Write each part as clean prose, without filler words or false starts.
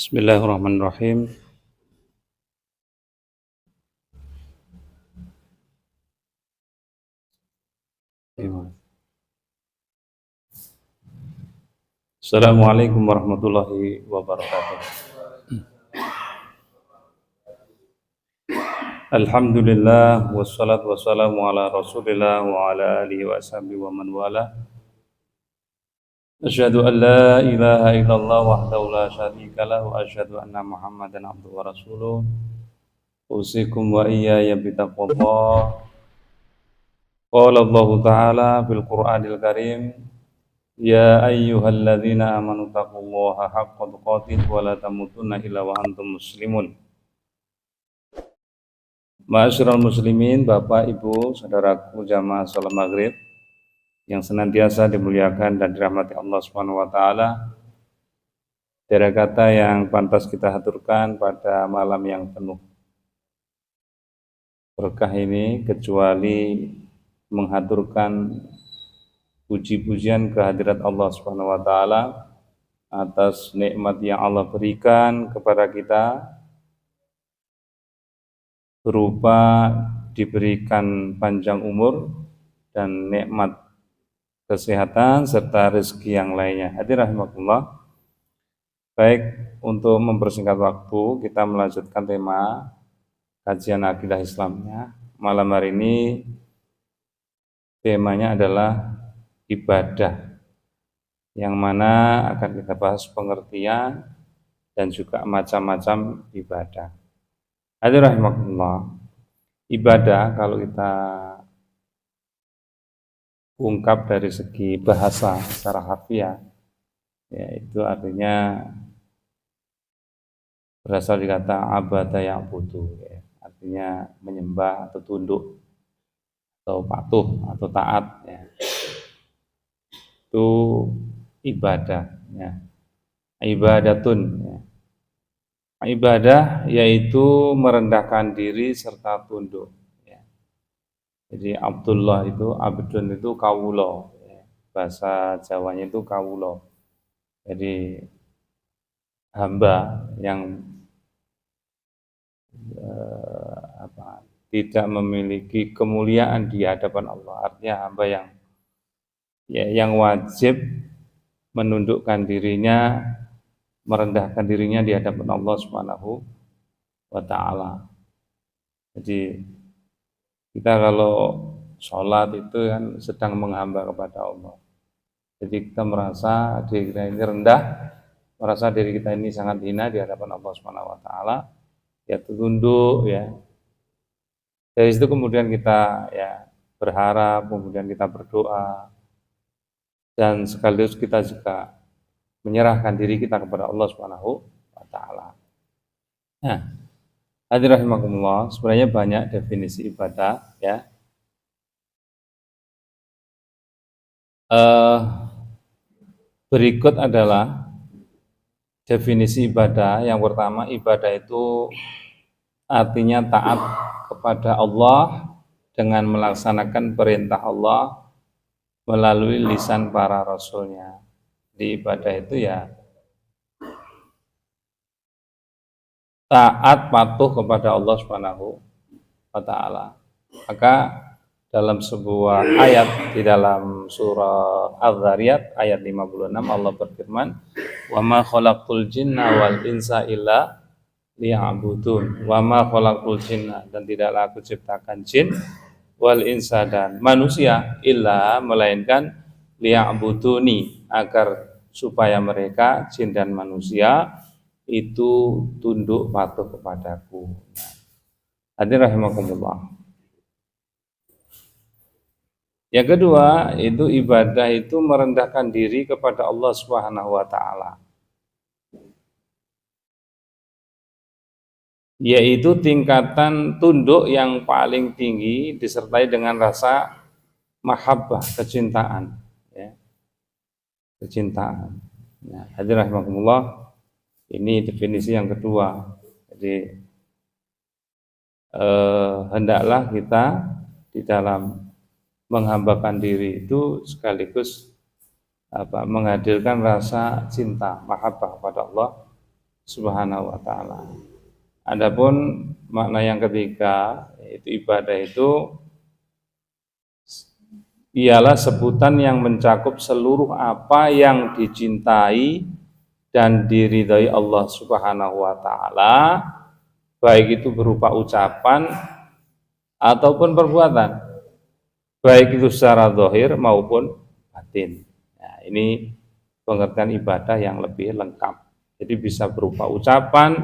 Bismillahirrahmanirrahim. Assalamualaikum warahmatullahi wabarakatuh. Alhamdulillah wassalatu wassalamu ala Rasulillah wa ala alihi wa sahbihi wa man wala. Asyhadu an la ilaha illallah wahdahu la syarika lahu wa asyhadu anna Muhammadan abduhu wa rasuluh. Usikum wa iyaya bitaqwallah. Qala Allah Ta'ala fil Qur'anil Karim, ya ayyuhalladzina amanu taqullaha haqqa tuqatih wa la tamutunna illa wa antum muslimun. Ma'asyiral muslimin, Bapak, Ibu, saudaraku jamaah salat maghrib yang senantiasa dimuliakan dan dirahmati Allah Subhanahu wa taala. Tiada kata yang pantas kita haturkan pada malam yang penuh berkah ini kecuali menghaturkan puji-pujian kehadirat Allah Subhanahu wa taala atas nikmat yang Allah berikan kepada kita berupa diberikan panjang umur dan nikmat kesehatan serta rezeki yang lainnya. Hadirin rahimakumullah. Baik, untuk mempersingkat waktu kita melanjutkan tema kajian akidah Islamnya. Malam hari ini temanya adalah ibadah, yang mana akan kita bahas pengertian dan juga macam-macam ibadah. Hadirin rahimakumullah, ibadah kalau kita ungkap dari segi bahasa secara harfiah, yaitu artinya berasal dari kata abada ya'budu, artinya menyembah atau tunduk atau patuh atau taat, itu ibadah, ibadatun. Ibadah yaitu merendahkan diri serta tunduk. Jadi Abdullah itu, abdun itu kawulo, bahasa Jawanya itu kawulo. Jadi hamba yang tidak memiliki kemuliaan di hadapan Allah. Artinya hamba yang wajib menundukkan dirinya, merendahkan dirinya di hadapan Allah Subhanahu wa taala. Jadi kita kalau sholat itu kan sedang menghamba kepada Allah. Jadi kita merasa diri kita ini rendah, merasa diri kita ini sangat hina di hadapan Allah Subhanahu wa taala, ya tunduk, ya. Dari situ kemudian kita berharap, kemudian kita berdoa, dan sekaligus kita juga menyerahkan diri kita kepada Allah Subhanahu wa taala. Nah, hadirin rahimakumullah, sebenarnya banyak definisi ibadah, berikut adalah definisi ibadah. Yang pertama, ibadah itu artinya taat kepada Allah dengan melaksanakan perintah Allah melalui lisan para rasulnya. Di ibadah itu taat patuh kepada Allah Subhanahu wa taala. Maka dalam sebuah ayat di dalam surah Az-Zariyat ayat 56 Allah berfirman, "Wa ma khalaqtul jinna wal insa illa liya'budun." Wa ma khalaqtul jinna, dan tidaklah aku ciptakan jin, wal insa, dan manusia, illa, melainkan, liya'buduni, agar supaya mereka jin dan manusia itu tunduk patuh kepadaku. Hadirin rahimakumullah. Yang kedua, itu ibadah itu merendahkan diri kepada Allah Subhanahu wa taala. Yaitu tingkatan tunduk yang paling tinggi disertai dengan rasa mahabbah, kecintaan, kecintaan. Nah, hadirin rahimakumullah, ini definisi yang kedua. Jadi hendaklah kita di dalam menghambakan diri itu sekaligus menghadirkan rasa cinta, mahabbah kepada Allah Subhanahu wa taala. Adapun makna yang ketiga, yaitu ibadah itu ialah sebutan yang mencakup seluruh apa yang dicintai dan diridhai Allah Subhanahu wa taala, baik itu berupa ucapan ataupun perbuatan, baik itu secara zahir maupun batin. Nah, ini pengertian ibadah yang lebih lengkap. Jadi bisa berupa ucapan,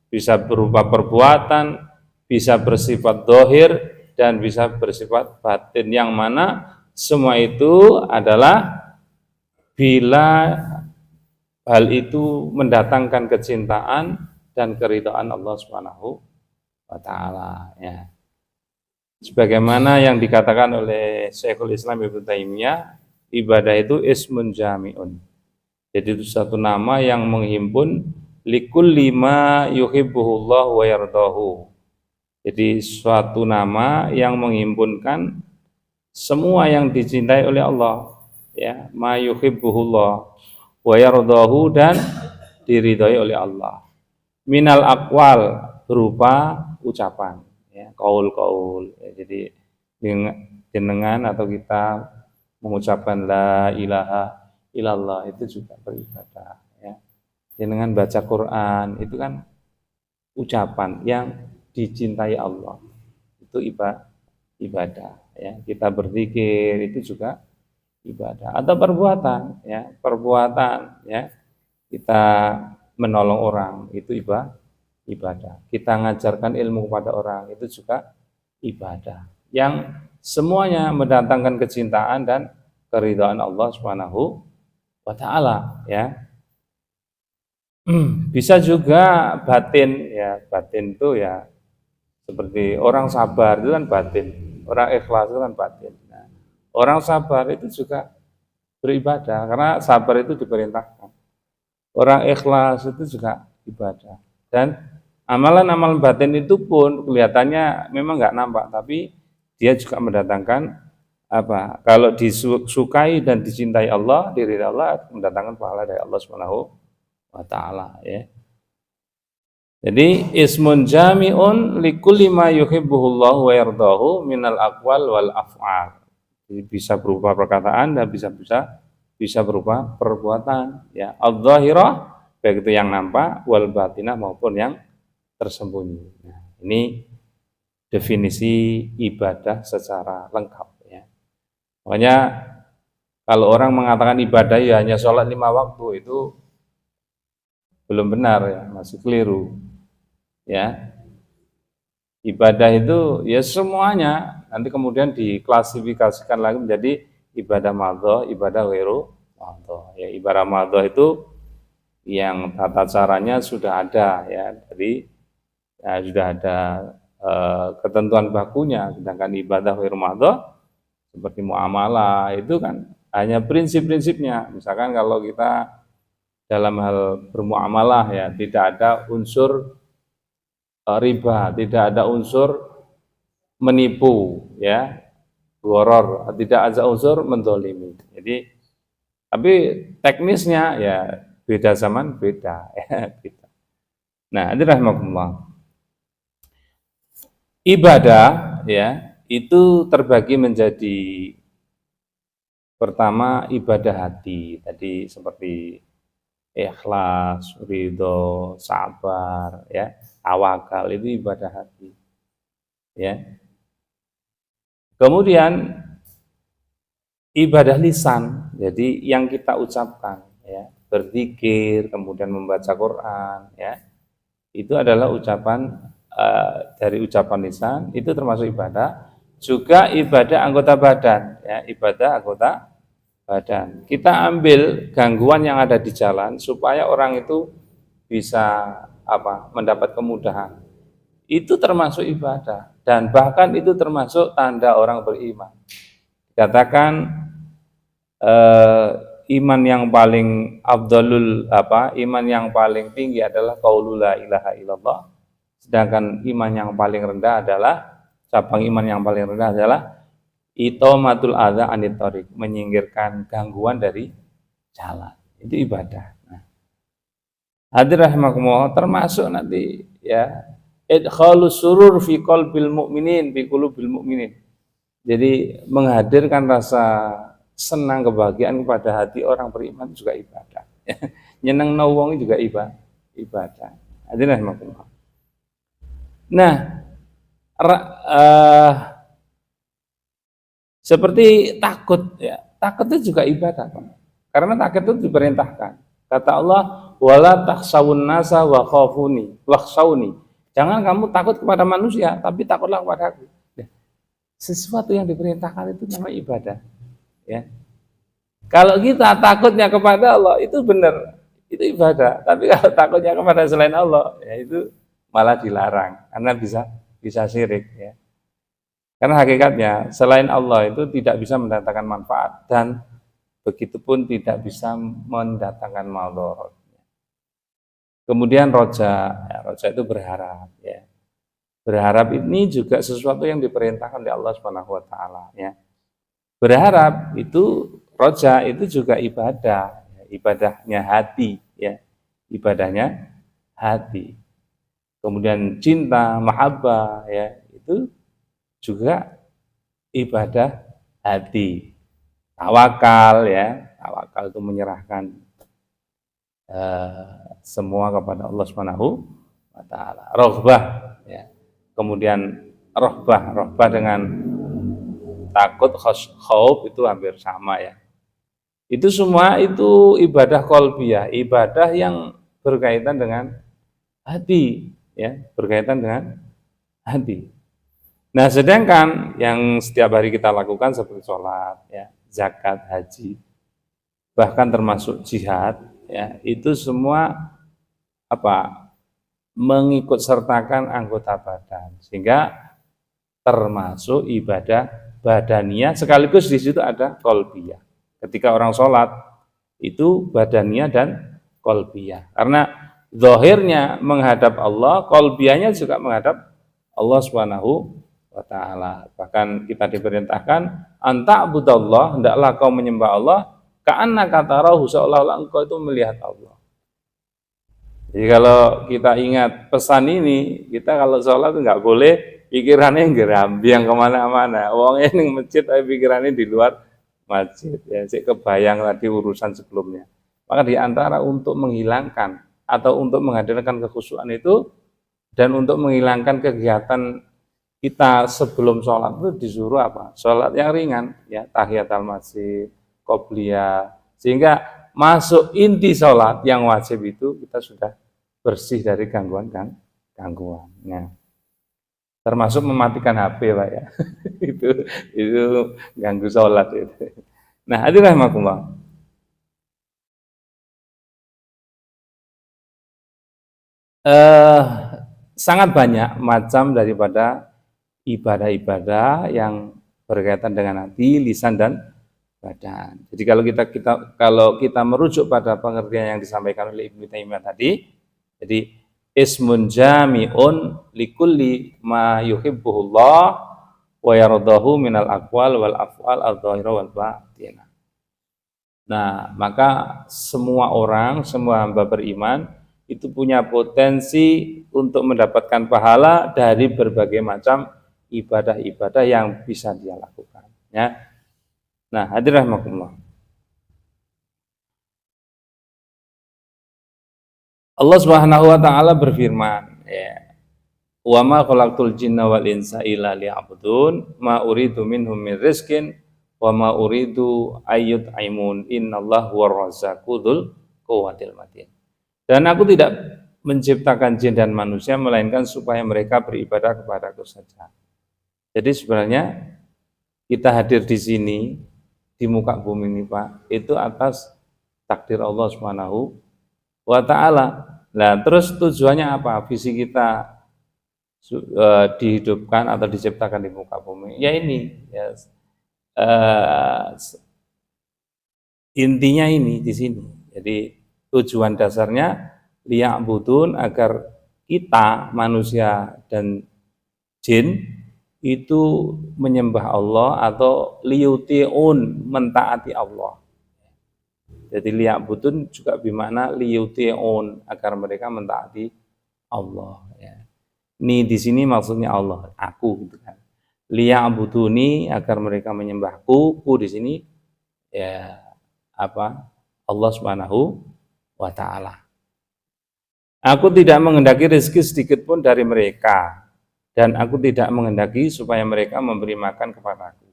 bisa berupa perbuatan, bisa bersifat zahir dan bisa bersifat batin, yang mana semua itu adalah bila hal itu mendatangkan kecintaan dan keridhaan Allah Subhanahu wa taala, ya. Sebagaimana yang dikatakan oleh Syekhul Islam Ibnu Taimiyah, ibadah itu ismun jami'un. Jadi itu satu nama yang menghimpun likulli ma yuhibbuhullah wa yardahu. Jadi suatu nama yang menghimpunkan semua yang dicintai oleh Allah, ya, ma yuhibbuhullah wa yardahu, dan diridhai oleh Allah. Minal aqwal, berupa ucapan, ya, qaul-qaul, ya. Jadi jenengan atau kita mengucapkan la ilaha illallah itu juga beribadah, ya. Jenengan baca Quran itu kan ucapan yang dicintai Allah, itu ibadah, ya. Kita berzikir itu juga ibadah. Atau perbuatan, ya, perbuatan, ya, kita menolong orang itu ibadah. Kita mengajarkan ilmu kepada orang itu juga ibadah. Yang semuanya mendatangkan kecintaan dan keridhaan Allah Subhanahu wa taala, ya. Bisa juga batin, ya. Batin itu ya seperti orang sabar itu kan batin, orang ikhlas itu kan batin. Nah, orang sabar itu juga beribadah karena sabar itu diperintahkan. Orang ikhlas itu juga ibadah. Dan amalan-amalan batin itu pun kelihatannya memang nggak nampak, tapi dia juga mendatangkan apa? Kalau disukai dan dicintai Allah, diridhai Allah, mendatangkan pahala dari Allah Subhanahu wa taala, ya. Jadi ismun jami'un likulli ma yuhibbuhullahu wa yardahu minal aqwal wal af'al. Jadi bisa berupa perkataan dan bisa berupa perbuatan, ya. Adz-dzahirah, baik itu yang nampak, wal batinah maupun yang tersembunyi. Nah, ini definisi ibadah secara lengkap, ya. Makanya kalau orang mengatakan ibadah ya hanya sholat 5 waktu, itu belum benar, ya, masih keliru, ya. Ibadah itu ya semuanya, nanti kemudian diklasifikasikan lagi menjadi ibadah madhoh, ibadah ghairu madhoh. Ya, ibadah madhoh itu yang tata caranya sudah ada, ya, jadi ya, sudah ada ketentuan bakunya. Sedangkan ibadah ghairu madhoh seperti muamalah itu kan hanya prinsip-prinsipnya. Misalkan kalau kita dalam hal bermuamalah, ya, tidak ada unsur riba, tidak ada unsur menipu, ya, gharar, tidak ada unsur mendolimi. Jadi tapi teknisnya ya beda zaman beda, ya, beda. Nah, ini rahmatullah. Ibadah, ya, itu terbagi menjadi pertama ibadah hati, tadi seperti ikhlas, ridho, sabar, ya, tawakal, itu ibadah hati, ya. Kemudian ibadah lisan, jadi yang kita ucapkan, ya, berzikir, kemudian membaca Quran, ya, itu adalah ucapan dari ucapan lisan, itu termasuk ibadah. Juga ibadah anggota badan, ya, ibadah anggota badan. Kita ambil gangguan yang ada di jalan supaya orang itu bisa mendapat kemudahan. Itu termasuk ibadah dan bahkan itu termasuk tanda orang beriman. Dikatakan iman yang paling afdalul iman yang paling tinggi adalah qaulul la ilaha illallah. Sedangkan iman yang paling rendah adalah cabang iman yang paling rendah adalah itomatul adza anit thariq, menyingkirkan gangguan dari jalan. Itu ibadah. Nah, Hadir rahimakumullah, termasuk nanti ya idkhalus surur fi qalbil mu'minin, fi qulubil mu'minin. Jadi menghadirkan rasa senang kebahagiaan kepada hati orang beriman juga ibadah. Nyeneng wong juga ibadah. Hadir rahimakumullah. Nah, seperti takut ya. Takut itu juga ibadah, Pak. Karena takut itu diperintahkan. Kata Allah, wala takhshawun nasa wa khafuni wakhshawni. Jangan kamu takut kepada manusia, tapi takutlah kepada aku. Sesuatu yang diperintahkan itu namanya ibadah. Ya. Kalau kita takutnya kepada Allah itu benar, itu ibadah. Tapi kalau takutnya kepada selain Allah, ya itu malah dilarang karena bisa syirik. Ya. Karena hakikatnya selain Allah itu tidak bisa mendatangkan manfaat dan begitupun tidak bisa mendatangkan madarat. Kemudian roja itu berharap. Ya. Berharap ini juga sesuatu yang diperintahkan oleh Allah Subhanahu Wa Taala. Ya. Berharap itu roja itu juga ibadah, ya. Ibadahnya hati, ya. Ibadahnya hati. Kemudian cinta, mahabbah, ya itu juga ibadah hati. Tawakal, ya, tawakal itu menyerahkan semua kepada Allah Subhanahu Wa Taala. Roghbah, ya. Kemudian roghbah dengan takut, khauf itu hampir sama, ya. Itu semua itu ibadah qalbiyah, ibadah yang berkaitan dengan hati, ya, berkaitan dengan hati. Nah, sedangkan yang setiap hari kita lakukan seperti sholat, ya, zakat, haji, bahkan termasuk jihad, ya, itu semua mengikut sertakan anggota badan, sehingga termasuk ibadah badaniyah sekaligus di situ ada qalbiyah. Ketika orang sholat itu badaniyah dan qalbiyah, karena zahirnya menghadap Allah, qalbiyahnya juga menghadap Allah Subhanahu Wa Ta'ala. Bahkan kita diperintahkan anta'budallah, hendaklah kau menyembah Allah ka'annaka tarahu, seolah-olah engkau itu melihat Allah. Jadi kalau kita ingat pesan ini, kita kalau sholat itu nggak boleh pikirannya gerambiang kemana-mana. Wongnya ning masjid tapi pikirannya di luar masjid. Ya, sik kebayang tadi urusan sebelumnya. Maka di antara untuk menghilangkan atau untuk menghadirkan kekhusyuan itu dan untuk menghilangkan kegiatan kita sebelum sholat itu disuruh sholat yang ringan, ya, tahiyatul masjid, qobliyah, sehingga masuk inti sholat yang wajib itu kita sudah bersih dari gangguan. Nah, termasuk mematikan HP, Pak, ya. itu ganggu sholat itu. Nah, hadirin rahimakumullah. Sangat banyak macam daripada ibadah-ibadah yang berkaitan dengan hati, lisan dan badan. Jadi kalau kita merujuk pada pengertian yang disampaikan oleh Ibnu Taimiyah tadi, jadi ismun jami'un likulli ma yuhibbuhullah wa yardahu minal aqwal wal af'al adh-dhahira wal batinah. Nah, maka semua orang, semua hamba beriman itu punya potensi untuk mendapatkan pahala dari berbagai macam ibadah-ibadah yang bisa dia lakukan, ya. Nah, hadirin rahimakumullah. Allah Subhanahu wa taala berfirman, ya. Wa ma khalaqtul jinna wal insa illa liya'budun ma uridu minhum min rizqin wa ma uridu ayyut'imun innallaha huwar razzaqu dzul quwwatil matin. Dan aku tidak menciptakan jin dan manusia melainkan supaya mereka beribadah kepadaku saja. Jadi sebenarnya kita hadir di sini di muka bumi ini, Pak, itu atas takdir Allah Subhanahu wa taala. Nah, terus tujuannya apa? Visi kita dihidupkan atau diciptakan di muka bumi. Ya ini, ya, intinya ini di sini. Jadi tujuan dasarnya liya'budun, agar kita manusia dan jin itu menyembah Allah atau liyuti'un, mentaati Allah. Jadi liya'budun juga bermakna liyuti'un, agar mereka mentaati Allah ya. Ni di sini maksudnya Allah, aku gitu kan. Liya'buduni, agar mereka menyembahku, ku di sini ya apa? Allah Subhanahu wa taala. Aku tidak menghendaki rezeki sedikit pun dari mereka, dan aku tidak menghendaki supaya mereka memberi makan kepadaku.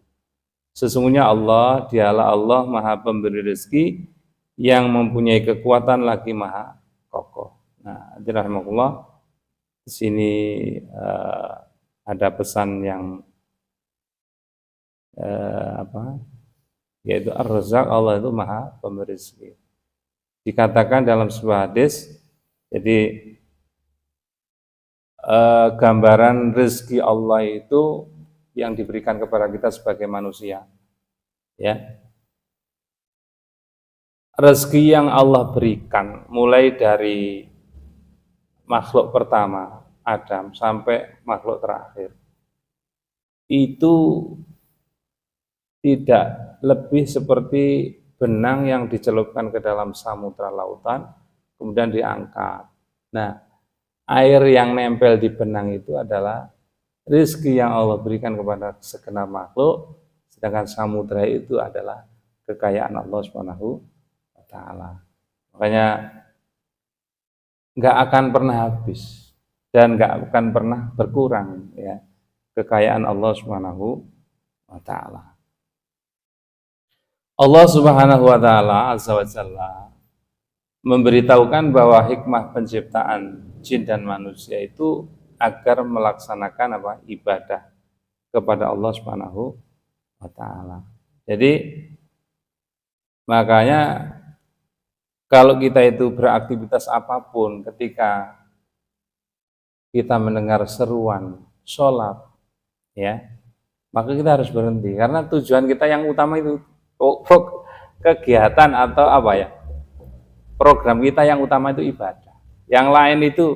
Sesungguhnya Allah, dialah Allah Maha Pemberi rezeki, yang mempunyai kekuatan lagi Maha Kokoh. Nah, rahimahullah, di sini ada pesan yang yaitu Ar-Razzaq, Allah itu Maha Pemberi rezeki. Dikatakan dalam sebuah hadis, jadi gambaran rezeki Allah itu yang diberikan kepada kita sebagai manusia, ya. Rezeki yang Allah berikan mulai dari makhluk pertama Adam sampai makhluk terakhir itu tidak lebih seperti benang yang dicelupkan ke dalam samudra lautan kemudian diangkat. Nah, air yang nempel di benang itu adalah rezeki yang Allah berikan kepada segenap makhluk, sedangkan samudra itu adalah kekayaan Allah Subhanahu wa taala. Makanya nggak akan pernah habis dan nggak akan pernah berkurang ya kekayaan Allah Subhanahu wa taala. Allah Subhanahu wa taala azza wa jalla memberitahukan bahwa hikmah penciptaan jin dan manusia itu agar melaksanakan ibadah kepada Allah Subhanahu wa taala. Jadi makanya kalau kita itu beraktivitas apapun, ketika kita mendengar seruan sholat, ya, maka kita harus berhenti karena tujuan kita yang utama itu kegiatan atau program kita yang utama itu ibadah. Yang lain itu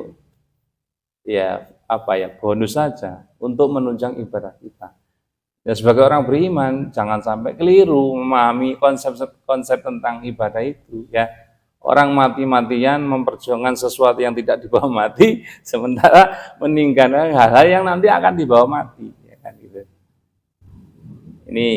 bonus saja untuk menunjang ibadah kita. Ya, sebagai orang beriman jangan sampai keliru memahami konsep tentang ibadah itu ya. Orang mati-matian memperjuangkan sesuatu yang tidak dibawa mati, sementara meninggalkan hal-hal yang nanti akan dibawa mati, ya kan gitu. Ini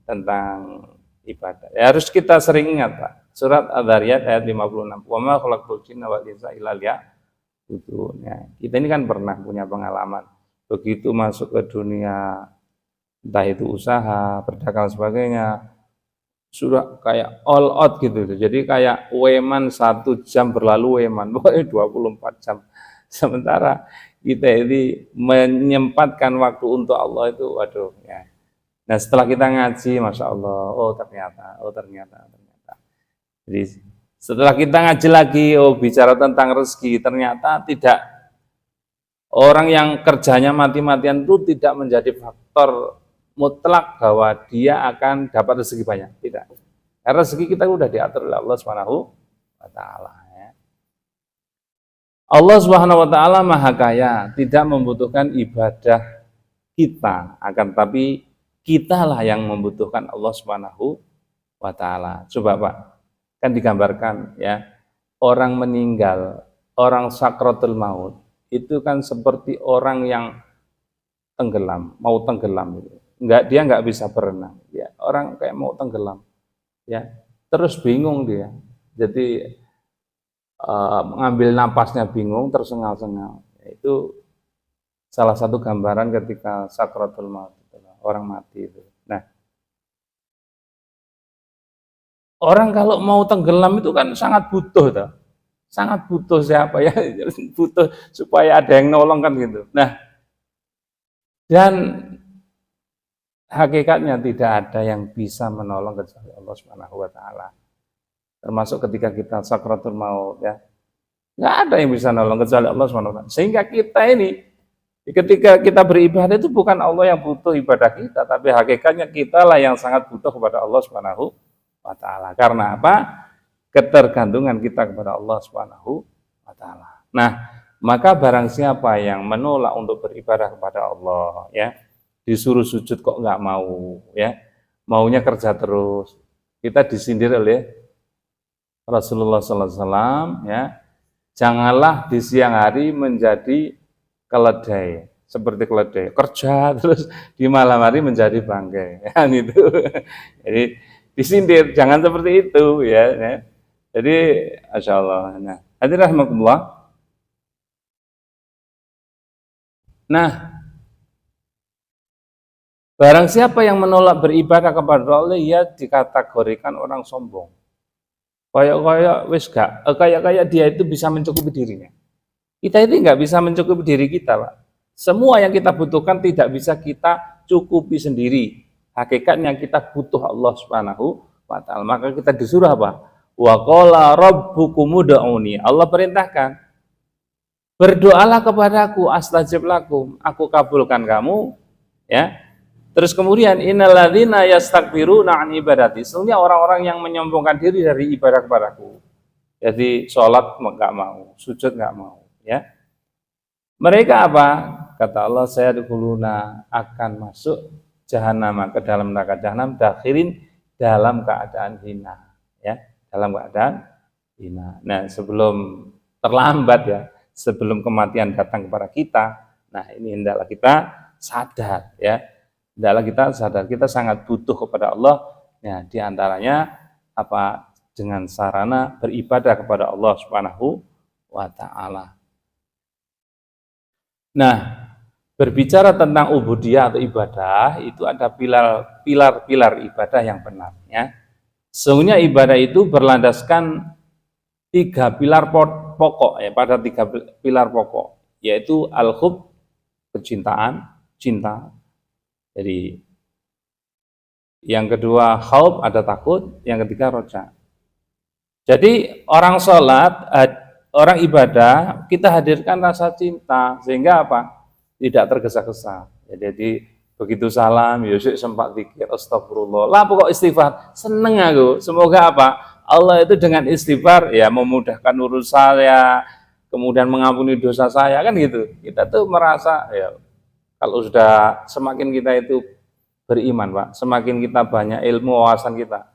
tentang ibadah. Ya, harus kita sering ingat, Pak. Surat Adz-Dzariyat ayat 56. Wa ma khalaqtul jinna wal insa illa liya'budun. Ya, kita ini kan pernah punya pengalaman begitu masuk ke dunia, entah itu usaha, berdagang sebagainya, sudah kayak all out gitu. Jadi kayak weman 1 jam berlalu weman, 24 jam. Sementara kita ini menyempatkan waktu untuk Allah itu, waduh ya. Nah setelah kita ngaji, Masya Allah, ternyata. Jadi setelah kita ngaji lagi, bicara tentang rezeki, ternyata tidak, orang yang kerjanya mati-matian itu tidak menjadi faktor mutlak bahwa dia akan dapat rezeki banyak, tidak. Karena rezeki kita sudah diatur oleh Allah Subhanahu wa taala ya. Allah Subhanahu wa taala Maha Kaya, tidak membutuhkan ibadah kita, akan tapi kitalah yang membutuhkan Allah Subhanahu wa taala. Coba Pak, kan digambarkan ya, orang meninggal, orang sakratul maut, itu kan seperti orang yang tenggelam, mau tenggelam gitu. Dia nggak bisa berenang ya, orang kayak mau tenggelam ya, terus bingung dia, jadi mengambil napasnya bingung, tersengal-sengal. Itu salah satu gambaran ketika sakratul maut, orang mati itu. Nah, orang kalau mau tenggelam itu kan sangat butuh siapa ya, butuh supaya ada yang nolong kan gitu. Nah, dan hakikatnya tidak ada yang bisa menolong kecuali Allah Subhanahu wa taala. Termasuk ketika kita sakratul maut ya. Enggak ada yang bisa menolong kecuali Allah Subhanahu wa taala. Sehingga kita ini ketika kita beribadah itu bukan Allah yang butuh ibadah kita, tapi hakikatnya kitalah yang sangat butuh kepada Allah Subhanahu wa taala. Karena apa? Ketergantungan kita kepada Allah Subhanahu wa taala. Nah, maka barang siapa yang menolak untuk beribadah kepada Allah ya, disuruh sujud kok nggak mau ya, maunya kerja terus, kita disindir oleh Rasulullah sallallahu alaihi wasallam, ya, janganlah di siang hari menjadi keledai, seperti keledai kerja terus di malam hari menjadi bangkai, kan itu. Jadi disindir, jangan seperti itu, ya. Jadi, masya Allah. Nah, hadirin rahimakumullah. Nah, barang siapa yang menolak beribadah kepada Allah, ia dikategorikan orang sombong. Kayak wis gak, kayak dia itu bisa mencukupi dirinya. Kita itu nggak bisa mencukupi diri kita, Pak. Semua yang kita butuhkan tidak bisa kita cukupi sendiri. Hakikatnya kita butuh Allah Subhanahu wa taala. Maka kita disuruh apa? Wa qala rabbukum ud'uni. Allah perintahkan, berdoalah kepadaku, astajib lakum, aku kabulkan kamu, ya. Terus kemudian innalladzina yastakbiruna an ibadati. Sesungguhnya orang-orang yang menyombongkan diri dari ibadah kepadaku. Jadi sholat nggak mau, sujud nggak mau, ya. Mereka apa? Kata Allah, saya dikuluna akan masuk jahanam, ke dalam neraka jahanam, dakhirin, dalam keadaan hina, ya, dalam keadaan hina. Nah, sebelum terlambat, ya, sebelum kematian datang kepada kita, nah ini hendaklah kita sadar, ya, hendaklah kita sadar kita sangat butuh kepada Allah, ya, diantaranya apa? Dengan sarana beribadah kepada Allah Subhanahu wa taala. Nah, berbicara tentang ubudiyah atau ibadah, itu ada pilar-pilar ibadah yang benar, ya. Sesungguhnya ibadah itu berlandaskan 3 pilar pokok, ya, pada 3 pilar pokok, yaitu al-hub, kecintaan, cinta. Jadi yang kedua khauf, ada takut, yang ketiga roja. Jadi orang sholat, orang ibadah, kita hadirkan rasa cinta, sehingga apa? Tidak tergesa-gesa. Jadi begitu salam, Yusuf sempat pikir, astagfirullah, lah pokok istighfar, seneng aku. Semoga apa? Allah itu dengan istighfar, ya, memudahkan urusan saya, kemudian mengampuni dosa saya, kan gitu. Kita tuh merasa, ya, kalau sudah semakin kita itu beriman, Pak, semakin kita banyak ilmu wawasan kita,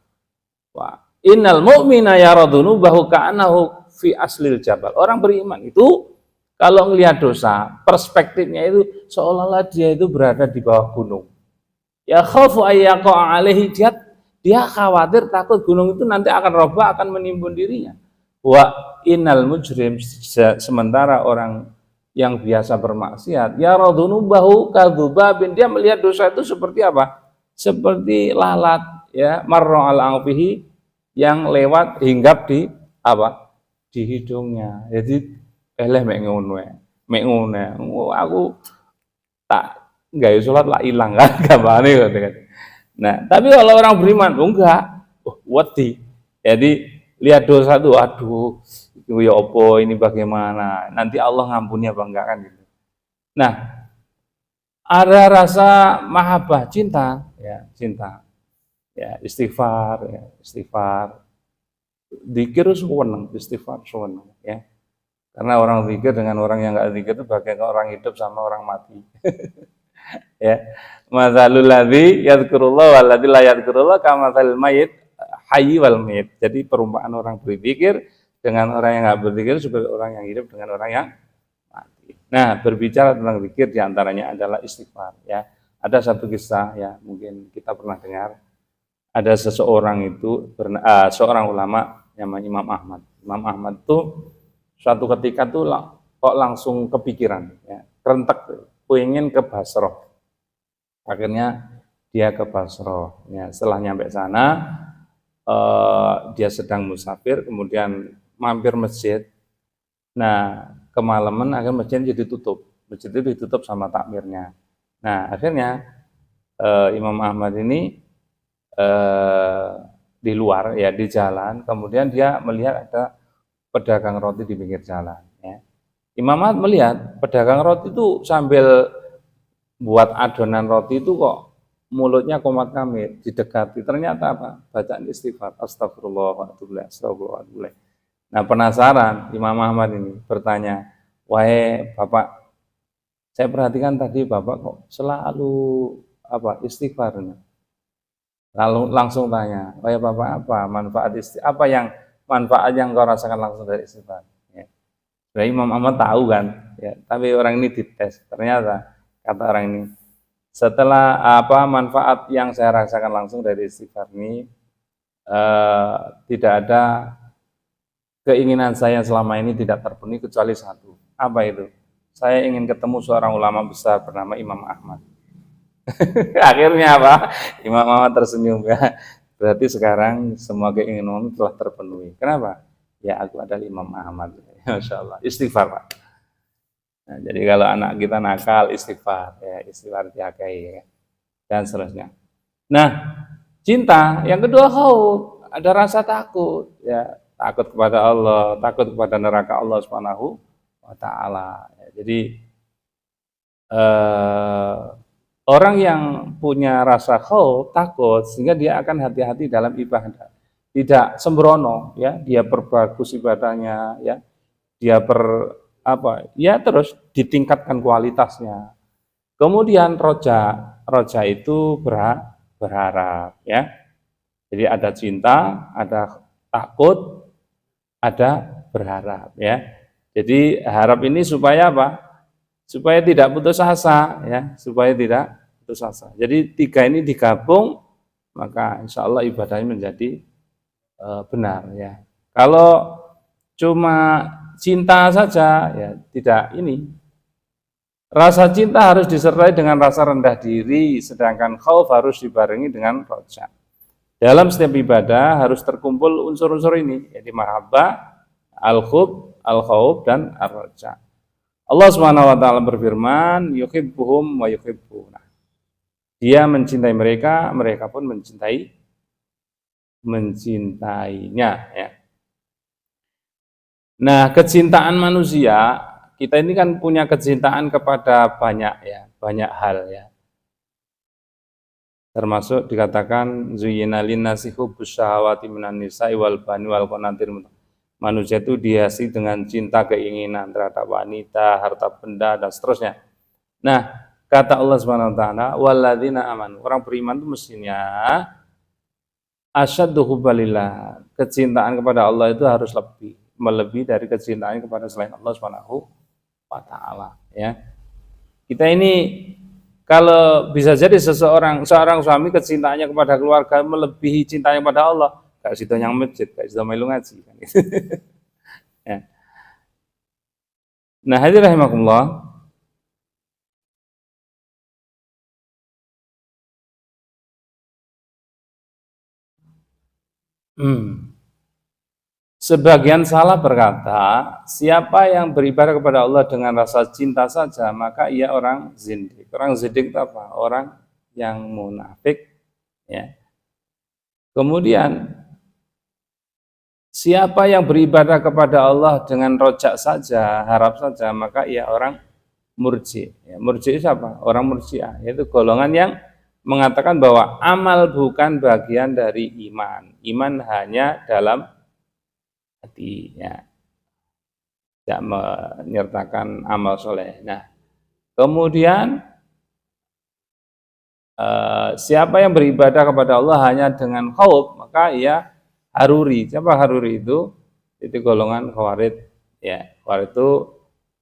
wah, innal mu'mina yaradunu bahu ka'anahu fi aslil jabal. Orang beriman itu kalau melihat dosa, perspektifnya itu seolah-olah dia itu berada di bawah gunung. Ya khaufu ayyaqa alaihi, dia khawatir, takut gunung itu nanti akan roboh, akan menimbun dirinya. Wa innal mujrim, sementara orang yang biasa bermaksiat, yaradunu bahu kadzubabin, dia melihat dosa itu seperti apa? Seperti lalat, ya, marra al anfihi, yang lewat hinggap di apa? Di hidungnya. Jadi mek ngono. Aku tak enggak salat lah hilang kan gambane kan. Nah, tapi kalau orang beriman enggak. Wedi. Jadi lihat dosa itu, aduh, itu ya opo, ini bagaimana? Nanti Allah ngampuni apa enggak, kan gitu. Nah, ada rasa mahabbah, cinta, ya, cinta. Ya, istighfar, ya, istighfar. Zikir seneng, istighfar seneng, ya. Karena orang zikir dengan orang yang enggak zikir itu bagaikan orang hidup sama orang mati. Ya. Mazalul ladzi yadhkurullah wal ladzi la yadhkurullah kamatsalil mayyit hayy wal mayyit. Jadi perumpamaan orang berzikir dengan orang yang enggak berzikir seperti orang yang hidup dengan orang yang mati. Nah, berbicara tentang zikir diantaranya adalah istighfar, ya. Ada satu kisah, ya, mungkin kita pernah dengar. Ada seseorang itu, seorang ulama namanya Imam Ahmad. Imam Ahmad itu suatu ketika tuh kok langsung kepikiran, ya, kerentek, pengen ke Basrah. Akhirnya dia ke Basrah. Ya, setelah nyampe sana, dia sedang musafir, kemudian mampir masjid. Nah, kemalaman akhirnya masjid jadi tutup. Masjid itu ditutup sama takmirnya. Nah, akhirnya Imam Ahmad ini di luar, ya, di jalan, kemudian dia melihat ada pedagang roti di pinggir jalan, ya. Imam Ahmad melihat pedagang roti itu sambil buat adonan roti itu kok mulutnya komat kamit, didekati, ternyata apa? Bacaan istighfar, astagfirullah wa atubu ilaih, astagfirullah wa atubu ilaih. Nah, penasaran Imam Ahmad ini bertanya, wahai Bapak, saya perhatikan tadi Bapak kok selalu apa istighfar. Lalu langsung tanya, wahai Bapak, apa manfaat istighfar, apa yang manfaat yang kau rasakan langsung dari istighfar? Ya. Jadi Imam Ahmad tahu kan, ya, tapi orang ini dites. Ternyata kata orang ini, setelah manfaat yang saya rasakan langsung dari istighfar ini, tidak ada keinginan saya selama ini tidak terpenuhi kecuali satu. Apa itu? Saya ingin ketemu seorang ulama besar bernama Imam Ahmad. Akhirnya apa? Imam Ahmad tersenyum, ya. Berarti sekarang semua keinginan telah terpenuhi. Kenapa? Ya aku adalah Imam Ahmad. Masya Allah. Istighfar, Pak. Nah, jadi kalau anak kita nakal, istighfar, ya istighfar diakai, ya, dan seterusnya. Nah, cinta yang kedua khauf, ada rasa takut, ya takut kepada Allah, takut kepada neraka Allah Subhanahu wa taala. Ya, jadi orang yang punya rasa khauf, takut, sehingga dia akan hati-hati dalam ibadah. Tidak sembrono, ya, dia perbagus ibadahnya, ya. Dia terus ditingkatkan kualitasnya. Kemudian roja itu berharap, ya. Jadi ada cinta, ada takut, ada berharap, ya. Jadi harap ini supaya apa? Supaya tidak putus asa, ya, supaya tidak putus asa. Jadi tiga ini digabung, maka insya Allah ibadahnya menjadi benar, ya. Kalau cuma cinta saja, ya tidak ini. Rasa cinta harus disertai dengan rasa rendah diri, sedangkan khauf harus dibarengi dengan roja. Dalam setiap ibadah harus terkumpul unsur-unsur ini, yaitu mahabbah, al-khauf, dan ar-roja. Allah Subhanahu wa taala berfirman, yuhibbuhum wa yuhibbuna. Dia mencintai mereka, mereka pun mencintainya, ya. Nah, kecintaan manusia, kita ini kan punya kecintaan kepada banyak hal, ya. Termasuk dikatakan zuyyina linnasi hubbus syahawati minan nisa'i wal bani wal qanatir. Manusia itu dihiasi dengan cinta keinginan terhadap wanita, harta benda, dan seterusnya. Nah, kata Allah Subhanahu wa taala, walladzina amanu, orang beriman itu mestinya asyaddu hubbalillah, kecintaan kepada Allah itu harus melebihi dari kecintaan kepada selain Allah Subhanahu wa taala, ya. Kita ini kalau bisa jadi seorang suami kecintaannya kepada keluarga melebihi cintanya kepada Allah, gak sido yang masjid, gak sido melu ngaji kan. Ya. Nah, hadirin rahimakumullah, sebagian salah berkata, siapa yang beribadah kepada Allah dengan rasa cinta saja, maka ia orang zindik. Orang zindik itu apa? Orang yang munafik, ya. Kemudian siapa yang beribadah kepada Allah dengan rojak saja, harap saja, maka ia orang murji. Ya, murji itu apa? Orang murjiah, yaitu golongan yang mengatakan bahwa amal bukan bagian dari iman. Iman hanya dalam hati, ya, tidak menyertakan amal soleh. Nah, kemudian siapa yang beribadah kepada Allah hanya dengan khauf, maka ia haruri. Siapa haruri itu? Itu golongan khawarij, ya. Khawarij itu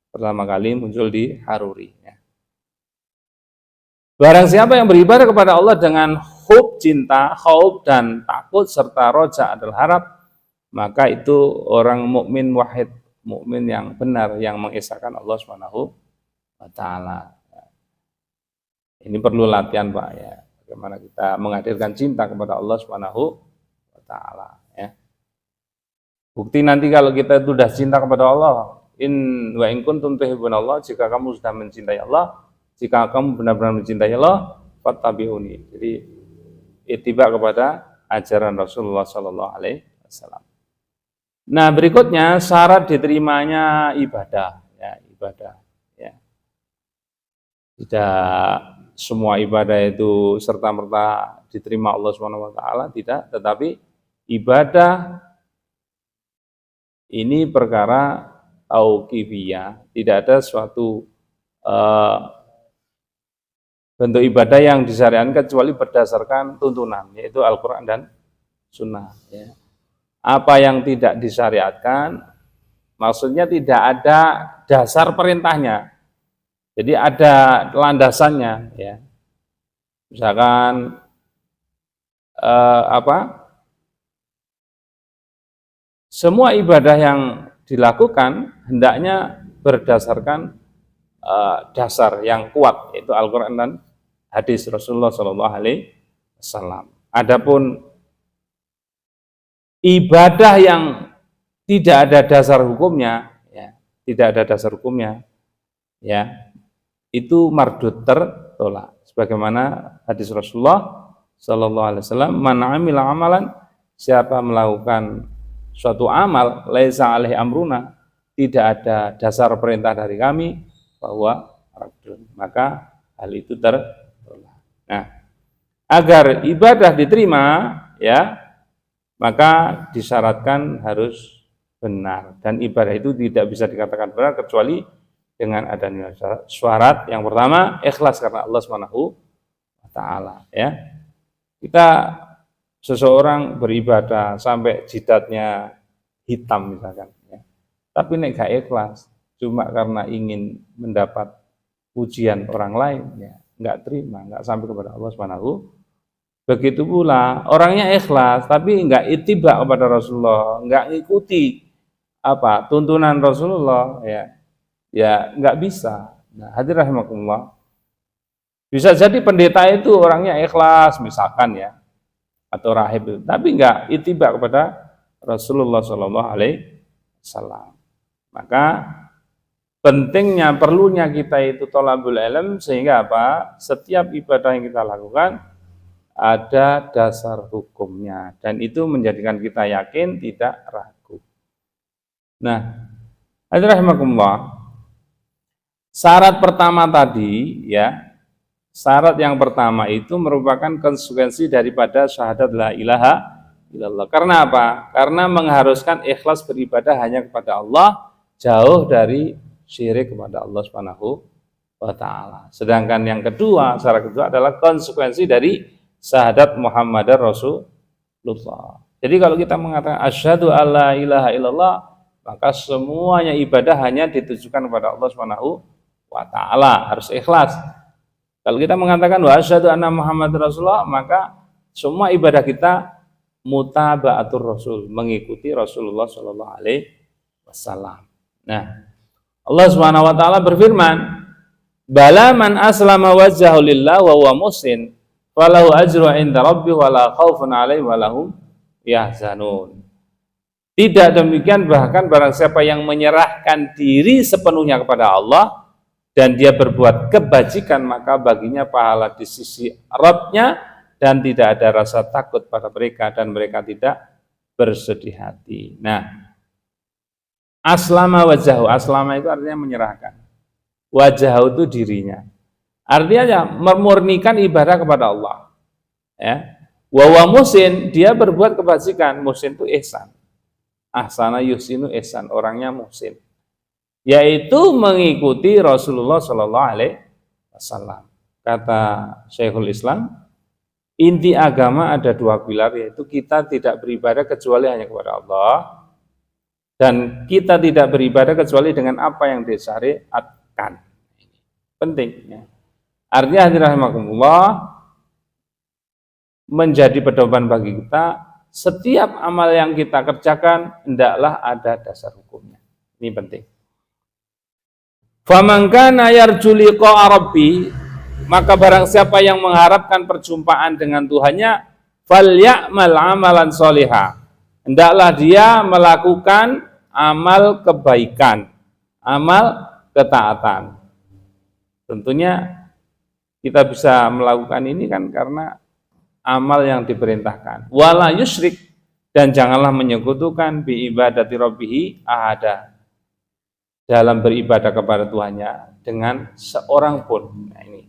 pertama kali muncul di haruri, ya. Barang siapa yang beribadah kepada Allah dengan hub, cinta, khauf, dan takut serta roja adalah harap, maka itu orang mukmin wahid, mukmin yang benar, yang mengesahkan Allah Subhanahu wa taala. Ini perlu latihan, Pak, ya. Bagaimana kita menghadirkan cinta kepada Allah Subhanahu wa taala, ya. Bukti nanti kalau kita itu sudah cinta kepada Allah, in kuntum tuhibbunallah, jika kamu sudah mencintai Allah, jika kamu benar-benar mencintai Allah, fattabi'uni. Jadi ittiba kepada ajaran Rasulullah sallallahu alaihi wasallam. Nah, berikutnya syarat diterimanya ibadah, ya, ibadah, ya. Tidak semua ibadah itu serta-merta diterima Allah Subhanahu wa taala, tidak, tetapi ibadah ini perkara tauqifiyah, tidak ada suatu bentuk ibadah yang disyariatkan kecuali berdasarkan tuntunan, yaitu Al-Qur'an dan Sunnah, ya. Apa yang tidak disyariatkan, maksudnya tidak ada dasar perintahnya. Jadi ada landasannya, ya. Misalkan semua ibadah yang dilakukan hendaknya berdasarkan dasar yang kuat, yaitu Al-Quran dan hadis Rasulullah Shallallahu Alaihi Wasallam. Adapun ibadah yang tidak ada dasar hukumnya, ya, tidak ada dasar hukumnya, ya, itu mardud tertolak. Sebagaimana hadis Rasulullah Shallallahu Alaihi Wasallam, man amila amalan, siapa melakukan suatu amal, laisa alaihi amruna, tidak ada dasar perintah dari kami, bahwa raddun, maka hal itu tertolak. Nah, agar ibadah diterima, ya, maka disyaratkan harus benar, dan ibadah itu tidak bisa dikatakan benar kecuali dengan adanya syarat. Yang pertama, ikhlas karena Allah Subhanahu wa taala, ya. Kita seseorang beribadah sampai jidatnya hitam misalkan, ya, tapi nek gak ikhlas cuma karena ingin mendapat pujian orang lain, ya, nggak terima, nggak sampai kepada Allah Subhanahu. Begitu pula orangnya ikhlas tapi nggak ittiba kepada Rasulullah, nggak ngikuti tuntunan Rasulullah, ya nggak bisa. Nah, hadirin rahimakumullah, bisa jadi pendeta itu orangnya ikhlas misalkan, ya, atau rahib itu, tapi nggak ittiba kepada Rasulullah Shallallahu Alaihi Wasallam. Maka pentingnya, perlunya kita itu thalabul ilm, sehingga setiap ibadah yang kita lakukan ada dasar hukumnya, dan itu menjadikan kita yakin, tidak ragu. Nah, hadirin rahimakumullah, syarat pertama tadi, ya, syarat yang pertama itu merupakan konsekuensi daripada syahadat la ilaha illallah. Karena apa? Karena mengharuskan ikhlas beribadah hanya kepada Allah, jauh dari syirik kepada Allah Subhanahu wa taala. Sedangkan yang kedua, syarat kedua adalah konsekuensi dari syahadat Muhammadar Rasulullah. Jadi kalau kita mengatakan asyhadu alla ilaha illallah, maka semuanya ibadah hanya ditujukan kepada Allah Subhanahu wa taala, harus ikhlas. Kalau kita mengatakan wa asyhadu anna Muhammadar Rasulullah, maka semua ibadah kita mutaba'atur Rasul, mengikuti Rasulullah Shallallahu Alaihi Wasallam. Nah, Allah Subhanahu wa taala berfirman, bala man aslama wajhahu lillah wa huwa muhsin falahu ajru 'inda rabbih wa la khaufun 'alaihim wa lahum yahzanun. Tidak demikian, bahkan barang siapa yang menyerahkan diri sepenuhnya kepada Allah dan dia berbuat kebajikan, maka baginya pahala di sisi Rabb-nya, dan tidak ada rasa takut pada mereka, dan mereka tidak bersedih hati. Nah, aslama wajahu, aslama itu artinya menyerahkan, wajahu itu dirinya, artinya memurnikan ibadah kepada Allah, ya. Wa muhsin, dia berbuat kebajikan, muhsin itu ihsan, ahsana yuhsinu ihsan, orangnya muhsin, yaitu mengikuti Rasulullah Shallallahu Alaihi Wasallam. Kata Syekhul Islam, inti agama ada dua pilar, yaitu kita tidak beribadah kecuali hanya kepada Allah, dan kita tidak beribadah kecuali dengan apa yang disyariatkan. Penting, ya. Artinya hadirin rahimakumullah, menjadi pedoman bagi kita, setiap amal yang kita kerjakan hendaklah ada dasar hukumnya. Ini penting. Faman kana yarju liqa'a rabbi, maka barang siapa yang mengharapkan perjumpaan dengan Tuhannya, falyamal amalan sholiha, hendaklah dia melakukan amal kebaikan, amal ketaatan. Tentunya kita bisa melakukan ini kan karena amal yang diperintahkan. Wala yusyrik, dan janganlah menyekutukan bi ibadati rabbih ahada, dalam beribadah kepada Tuhannya dengan seorang pun. Nah, ini.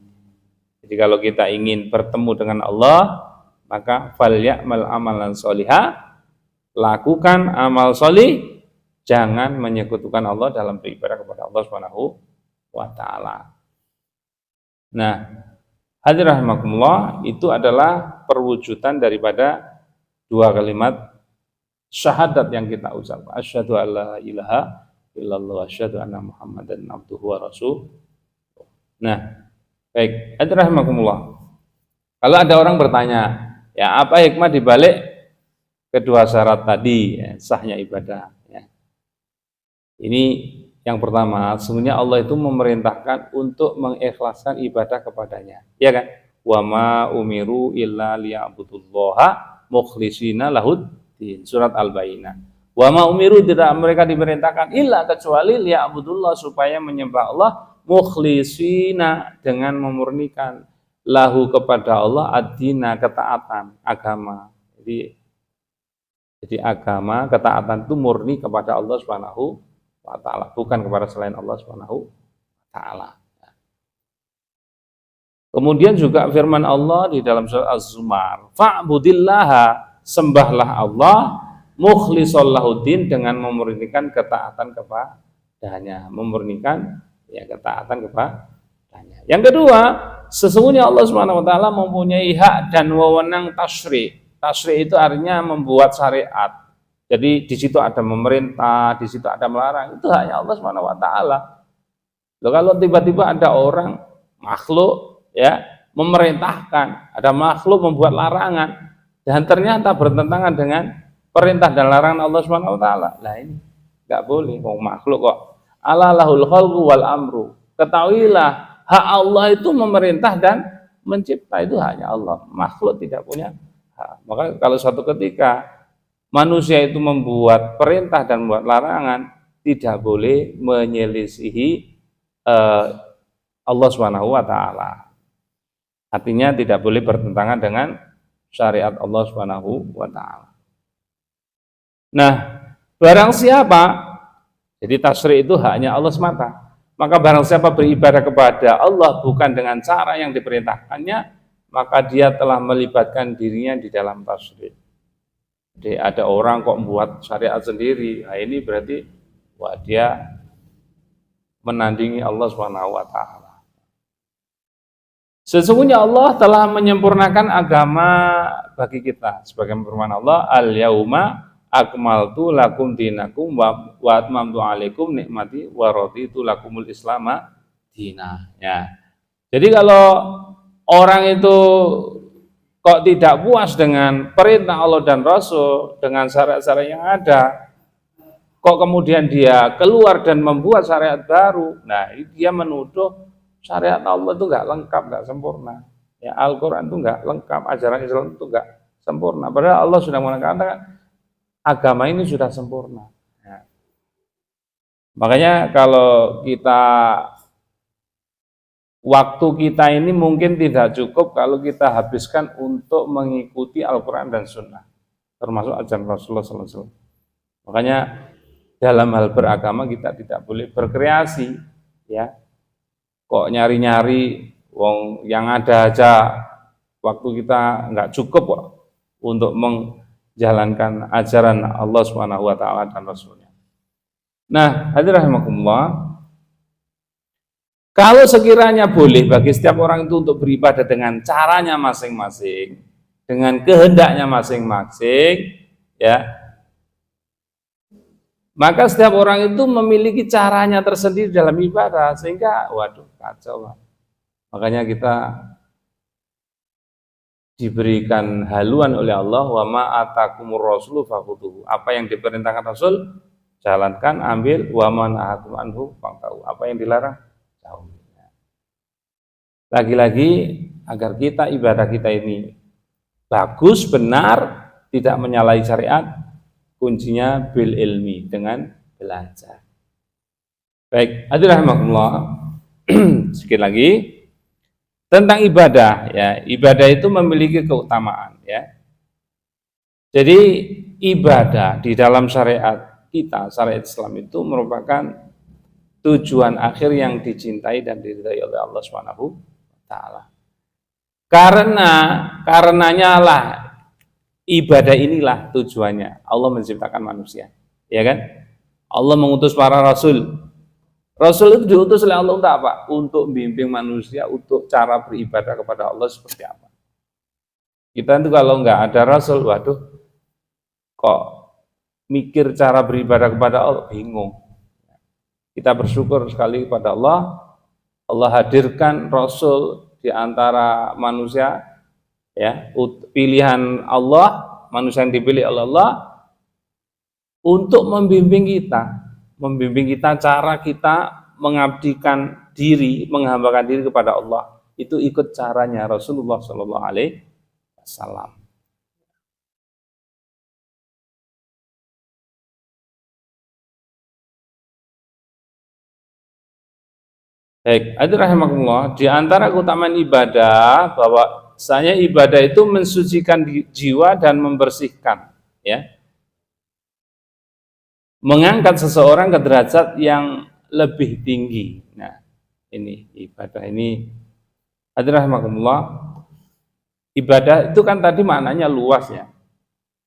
Jadi kalau kita ingin bertemu dengan Allah, maka falyamal amalan sholiha, lakukan amal sholih, jangan menyekutukan Allah dalam beribadah kepada Allah Subhanahu wa taala. Nah, hadirin rahimakumullah, itu adalah perwujudan daripada dua kalimat syahadat yang kita ucapkan, asyhadu alla ilaha illallah, asyhadu anna Muhammadan abduhu wa rasul. Nah, baik, rahimakumullah. Kalau ada orang bertanya, ya apa hikmah dibalik kedua syarat tadi, ya, sahnya ibadah, ya. Ini yang pertama, sesungguhnya Allah itu memerintahkan untuk mengikhlaskan ibadah kepadanya, ya kan? Wa ma umiru illa liya'budullaha mukhlishina lahuddin, surat Al-Baqarah. Wa ma umiru, tidak mereka diperintahkan illa kecuali liya'budullah, supaya menyembah Allah mukhlishina, dengan memurnikan, lahu kepada Allah, ad-dina, ketaatan, agama. Jadi agama, ketaatan itu murni kepada Allah Subhanahu wa ta'ala, bukan kepada selain Allah Subhanahu wa ta'ala. Kemudian juga firman Allah di dalam surat Az-Zumar, fa'budillaha, sembahlah Allah, mukhlishal lahuddin, dengan memurnikan ketaatan kepadanya, memurnikan ya ketaatan kepadanya. Yang kedua, sesungguhnya Allah Subhanahu wa taala mempunyai hak dan wewenang tasyri'. Tasyri' itu artinya membuat syariat. Jadi di situ ada memerintah, di situ ada melarang. Itu haknya Allah Subhanahu wa taala. Loh, kalau tiba-tiba ada orang makhluk ya memerintahkan, ada makhluk membuat larangan, dan ternyata bertentangan dengan perintah dan larangan Allah Subhanahu wa taala. Lah ini enggak boleh, mau makhluk kok. Ala lahul khalqu wal amru. Ketahuilah, hak Allah itu memerintah dan mencipta, itu hanya Allah. Makhluk tidak punya hak. Maka kalau suatu ketika manusia itu membuat perintah dan membuat larangan, tidak boleh menyelisihi Allah Subhanahu wa taala. Artinya tidak boleh bertentangan dengan syariat Allah Subhanahu wa taala. Nah, barang siapa, jadi tasyri' itu haknya Allah semata. Maka barang siapa beribadah kepada Allah bukan dengan cara yang diperintahkannya, maka dia telah melibatkan dirinya di dalam tasyri'. Jadi ada orang kok membuat syariat sendiri, nah ini berarti wah dia menandingi Allah Subhanahu wa taala. Sesungguhnya Allah telah menyempurnakan agama bagi kita. Sebagaimana firman Allah, al-yauma akmaltu lakum dinakum wa atmamtu alaikum nikmati wa raditu lakumul islama dina. Ya. Jadi kalau orang itu kok tidak puas dengan perintah Allah dan Rasul, dengan syarat-syarat yang ada, kok kemudian dia keluar dan membuat syariat baru, nah dia menuduh syariat Allah itu enggak lengkap, enggak sempurna. Ya, Al-Quran itu enggak lengkap, ajaran Islam itu enggak sempurna. Padahal Allah sudah mengatakan agama ini sudah sempurna. Ya. Makanya kalau kita, waktu kita ini mungkin tidak cukup kalau kita habiskan untuk mengikuti Al-Quran dan Sunnah, termasuk ajaran Rasulullah SAW. Makanya dalam hal beragama kita tidak boleh berkreasi, ya. Kok nyari-nyari, wong yang ada aja, waktu kita nggak cukup kok untuk menjalankan ajaran Allah Subhanahu wa taala dan Rasulnya. Nah, hadirin rahimakumullah, kalau sekiranya boleh bagi setiap orang itu untuk beribadah dengan caranya masing-masing, dengan kehendaknya masing-masing, ya, maka setiap orang itu memiliki caranya tersendiri dalam ibadah, sehingga waduh kacau. Makanya kita diberikan haluan oleh Allah, wa ma atakumur rasulu fakhudhuhu. Apa yang diperintahkan Rasul jalankan, ambil, wa ma nahakum anhu fantau. Apa yang dilarang jauhi. Lagi-lagi agar kita ibadah kita ini bagus, benar, tidak menyalahi syariat, kuncinya bil ilmi, dengan belajar. Baik, hadirin rahimakumullah. Sekali lagi tentang ibadah, ya. Ibadah itu memiliki keutamaan, ya. Jadi ibadah di dalam syariat kita, syariat Islam itu merupakan tujuan akhir yang dicintai dan diridhai oleh Allah Subhanahu wa taala. Karenanya lah ibadah inilah tujuannya Allah menciptakan manusia, ya kan? Allah mengutus para rasul. Rasul itu diutus oleh Allah untuk apa? Untuk membimbing manusia untuk cara beribadah kepada Allah seperti apa. Kita itu kalau nggak ada rasul, waduh, kok mikir cara beribadah kepada Allah, bingung. Kita bersyukur sekali kepada Allah. Allah hadirkan Rasul di antara manusia, ya, pilihan Allah, manusia yang dipilih oleh Allah untuk membimbing kita cara kita mengabdikan diri, menghambakan diri kepada Allah. Itu ikut caranya Rasulullah Shallallahu Alaihi Wasallam. Baik, hadirin rahimakumullah, di antara keutamaan ibadah bahwa saya ibadah itu mensucikan jiwa dan membersihkan, ya. Mengangkat seseorang ke derajat yang lebih tinggi. Nah, ini ibadah ini, hadirin rahimakumullah, ibadah itu kan tadi maknanya luas, ya.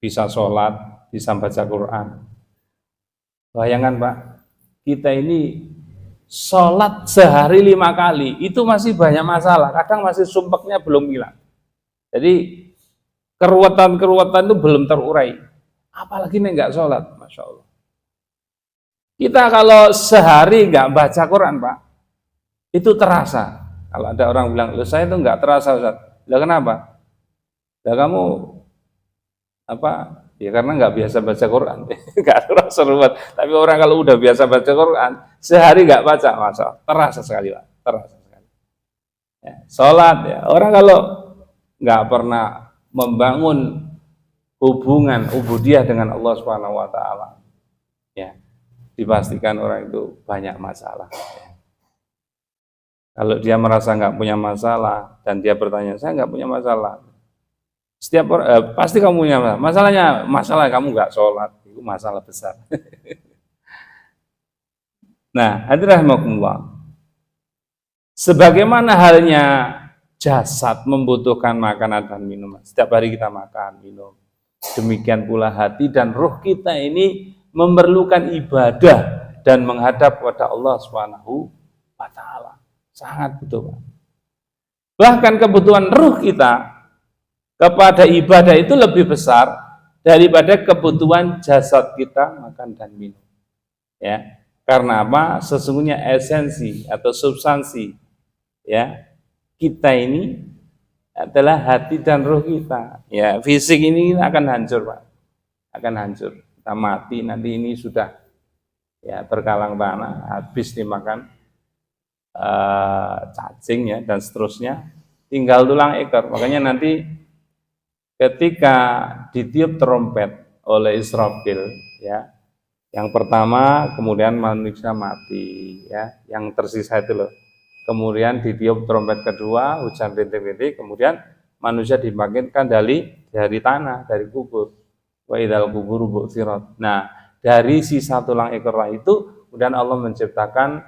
Bisa sholat, bisa baca Quran. Bayangkan Pak, kita ini sholat sehari 5 kali, itu masih banyak masalah, kadang masih sumpeknya belum hilang. Jadi keruwetan-keruwetan itu belum terurai, apalagi nih nggak sholat, Masya Allah. Kita kalau sehari nggak baca Quran Pak, itu terasa. Kalau ada orang bilang, loh saya itu nggak terasa Ustaz. Lah kenapa? Lah kamu apa? Ya karena nggak biasa baca Quran, nggak terasa ruwet. Tapi orang kalau udah biasa baca Quran, sehari nggak baca, masa terasa sekali Pak, terasa sekali. Ya, sholat ya, orang kalau nggak pernah membangun hubungan ubudiyah dengan Allah Subhanahu Wa Taala, ya dipastikan orang itu banyak masalah. Ya. Kalau dia merasa nggak punya masalah dan dia bertanya, saya nggak punya masalah. Setiap orang pasti kamu punya masalah. Masalah kamu nggak sholat, itu masalah besar. Nah, hadirin rahimakumullah, sebagaimana halnya jasad membutuhkan makanan dan minuman, setiap hari kita makan, minum, demikian pula hati dan roh kita ini memerlukan ibadah dan menghadap kepada Allah Subhanahu wa Ta'ala. Sangat butuh. Bahkan kebutuhan roh kita kepada ibadah itu lebih besar daripada kebutuhan jasad kita makan dan minum. Ya, karena apa? Sesungguhnya esensi atau substansi, ya, kita ini adalah hati dan roh kita. Ya, fisik ini akan hancur, Pak. Akan hancur. Kita mati nanti ini sudah ya terkalang tanah, habis dimakan cacing ya dan seterusnya. Tinggal tulang ekor. Makanya nanti ketika ditiup trompet oleh Israfil, ya, yang pertama kemudian manusia mati, ya, yang tersisa itu loh. Kemudian ditiup trompet kedua, hujan rintik-rintik, kemudian manusia dibangkitkan dari tanah, dari kubur. Wa idzal kuburu bu'tsirat. Nah, dari sisa tulang ekorlah itu kemudian Allah menciptakan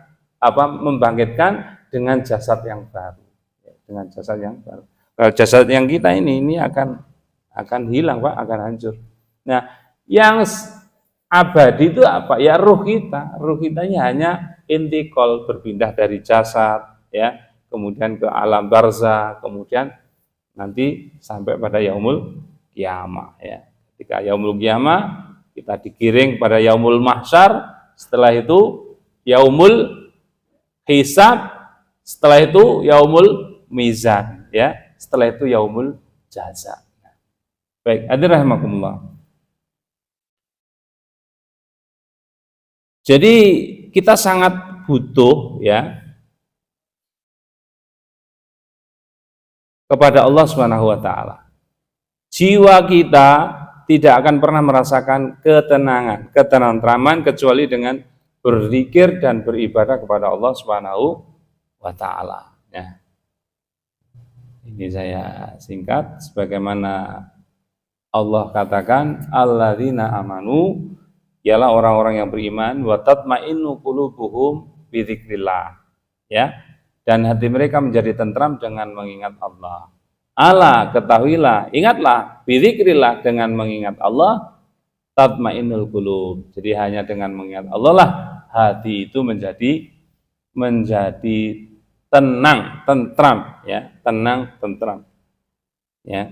membangkitkan dengan jasad yang baru, ya, dengan jasad yang baru. Kalau jasad yang kita ini akan hilang Pak, akan hancur. Nah, yang abadi itu apa? Ya ruh kita. Ruh kitanya hanya intikal, berpindah dari jasad, ya, kemudian ke alam barzah, kemudian nanti sampai pada yaumul qiyamah, ya. Ketika yaumul qiyamah kita digiring pada yaumul mahsyar, setelah itu yaumul hisab, setelah itu yaumul mizan, ya. Setelah itu yaumul jaza. Baik, hadirin rahimakumullah. Jadi kita sangat butuh ya kepada Allah Subhanahu wa taala. Jiwa kita tidak akan pernah merasakan ketenangan, ketentraman kecuali dengan berzikir dan beribadah kepada Allah Subhanahu wa taala, ya. Ini saya singkat sebagaimana Allah katakan alladzina amanu, ialah orang-orang yang beriman, wa tatma'innu qulubuhum bi dzikrillah, ya, dan hati mereka menjadi tentram dengan mengingat Allah. Ala, ketahuilah, ingatlah, bi dzikrillah, dengan mengingat Allah, tatma'innul qulub. Jadi hanya dengan mengingat Allah lah hati itu menjadi tenang, tentram, ya, tenang, tentram, ya.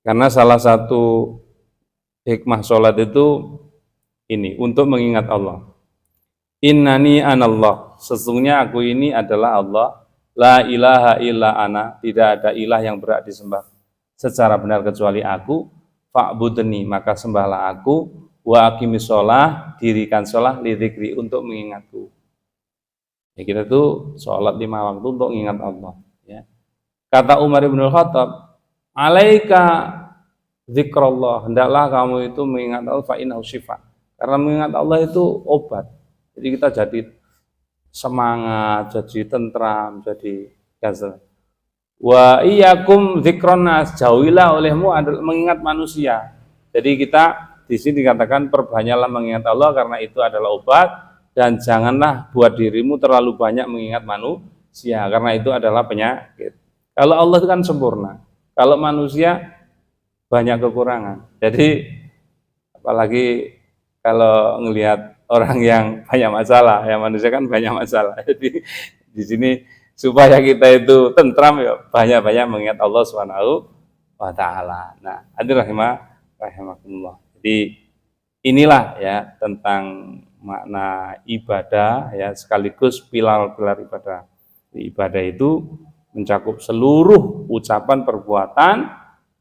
Karena salah satu hikmah sholat itu ini, untuk mengingat Allah. Innani anallah, sesungguhnya aku ini adalah Allah. La ilaha illa ana, tidak ada ilah yang berhak disembah secara benar kecuali aku. Fa'budni, maka sembahlah aku. Wa aqimis sholah, dirikan sholah lidzikri, untuk mengingatku. Ya, kita tuh sholat 5 waktu untuk mengingat Allah. Ya. Kata Umar bin Khattab, alaika zikrullah, hendaklah kamu itu mengingat Allah, fa innahu syifa. Karena mengingat Allah itu obat. Jadi kita jadi semangat, jadi tentram, jadi gazel. Wa iyyakum dzikron nas, jauhilah olehmu adalah mengingat manusia. Jadi kita di sini dikatakan perbanyaklah mengingat Allah karena itu adalah obat, dan janganlah buat dirimu terlalu banyak mengingat manusia karena itu adalah penyakit. Kalau Allah itu kan sempurna. Kalau manusia banyak kekurangan. Jadi apalagi kalau ngelihat orang yang banyak masalah, ya manusia kan banyak masalah. Jadi di sini supaya kita itu tentram, ya banyak-banyak mengingat Allah Subhanahu wa taala. Nah, hadirin rahimakumullah. Jadi inilah ya tentang makna ibadah, ya sekaligus pilar-pilar ibadah. Ibadah itu mencakup seluruh ucapan, perbuatan,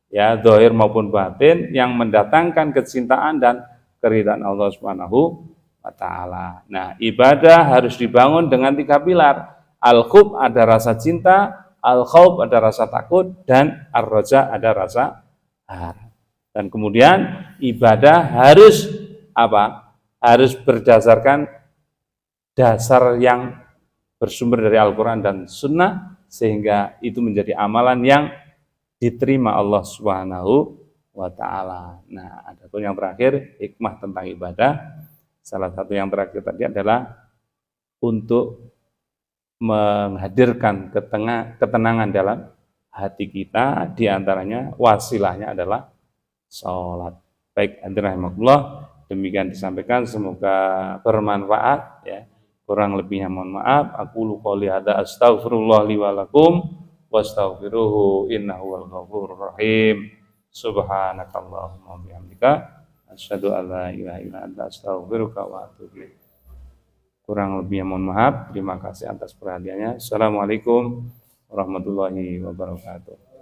ya zahir maupun batin, yang mendatangkan kecintaan dan keridhaan Allah Subhanahu wa taala. Nah, ibadah harus dibangun dengan 3 pilar. Al-khub, ada rasa cinta, al-khauf, ada rasa takut, dan ar-raja, ada rasa harap. Dan kemudian ibadah harus apa? Harus berdasarkan dasar yang bersumber dari Al-Quran dan Sunnah, sehingga itu menjadi amalan yang diterima Allah Subhanahu wa taala. Nah, adapun yang terakhir, hikmah tentang ibadah, salah satu yang terakhir tadi adalah untuk menghadirkan ketenangan dalam hati kita, diantaranya wasilahnya adalah sholat. Baik, rahimakumullah, demikian disampaikan, semoga bermanfaat ya. Kurang lebihnya mohon maaf. Aku qouli hadza astaghfirullah li wa lakum wastaghfiruhu innahu wal ghafurur rahim. Subhanakallahumma wa bihamdika asyhadu an la ilaha illa anta astaghfiruka wa atubu ilaik. Kurang lebihnya mohon maaf. Terima kasih atas perhatiannya. Assalamualaikum warahmatullahi wabarakatuh.